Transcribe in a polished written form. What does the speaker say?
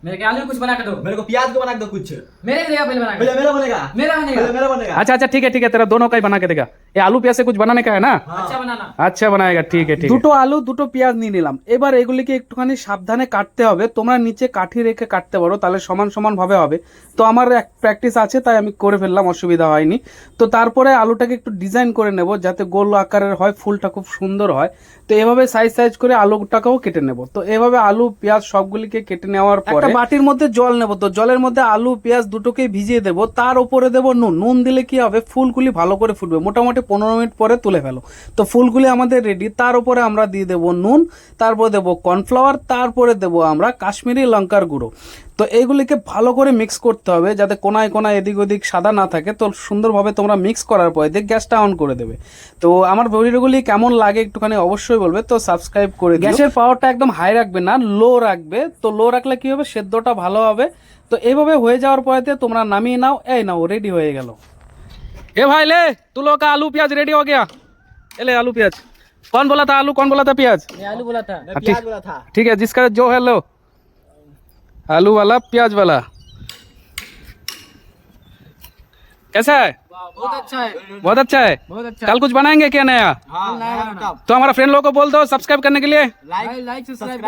मेरे के आलू कुछ बना के दो। मेरे को प्याज को बना के दो कुछ। मेरे लिए पहले बना के मेरा मेरा बनेगा। मेरा बनेगा। मेरा बनेगा। अच्छा अच्छा ठीक है तेरा दोनों का ही बना के देगा। ये आलू प्याज से कुछ बनाने का है ना? अच्छा बनाना। আচ্ছা বানায়েগা ঠিক আছে। দুটো আলু দুটো পেঁয়াজ নিয়ে নিলাম। এবার এগুলিকে একটুখানি সাবধানে কাটতে হবে। তোমরা নিচে কাঠি রেখে কাটতে পারো, তাহলে সমান সমান ভাবে হবে। তো আমার এক প্র্যাকটিস আছে তাই আমি করে ফেললাম, অসুবিধা হয়নি। তো তারপরে আলুটাকে একটু ডিজাইন করে নেব যাতে গোল আকারের হয়, ফুলটা খুব সুন্দর হয়। তো এভাবে সাইজ সাইজ করে আলুটাকেও কেটে নেব। তো এভাবে আলু পেঁয়াজ সবগুলিকে কেটে নেওয়ার পরে একটা বাটির মধ্যে জল নেব। তো জলের মধ্যে আলু পেঁয়াজ দুটোকেই ভিজিয়ে দেব, তার উপরে দেব নুন। নুন দিলে কি হবে, ফুলগুলি ভালো করে ফুটবে। মোটামুটি 15 মিনিট পরে তুলে ফেলো। তো ফুলগুলি আমাদের রেডি। তার উপরে আমরা দিয়ে দেবো নুন, তারপরে দেবো কর্নফ্লাওয়ার, তারপরে দেবো আমরা কাশ্মীরি লঙ্কার গুঁড়ো। তো এইগুলিকে ভালো করে মিক্স করতে হবে যাতে কোনায় কোনায় এদিক ওদিক সাদা না থাকে। তো সুন্দরভাবে তোমরা মিক্স করার পরে দিয়ে গ্যাসটা অন করে দেবে। তো আমার ভিডিওগুলি কেমন লাগে একটুখানি অবশ্যই বলবে। তো সাবস্ক্রাইব করে দিও। গ্যাসের পাওয়ারটা একদম হাই রাখবে না, লো রাখবে। তো লো রাখলে কি হবে, সেদ্ধটা ভালো হবে। তো এইভাবে হয়ে যাওয়ার পরে তোমরা নামিয়ে নাও। এই নাও, রেডি হয়ে গেল। ए भाई ले, तू लोग का आलू प्याज रेडी हो गया। ये ले आलू प्याज। कौन बोला था आलू, कौन बोला था प्याज? मैं आलू बोला था। मैं प्याज बोला था। ठीक है, जिसका जो है लो, आलू वाला प्याज वाला। कैसा है? बहुत अच्छा है। बहुत अच्छा है। बहुत अच्छा। कल कुछ बनाएंगे क्या नया? हाँ, नया नया बनाना। तो हमारा फ्रेंड लोग को बोल दो सब्सक्राइब करने के लिए। Like like subscribe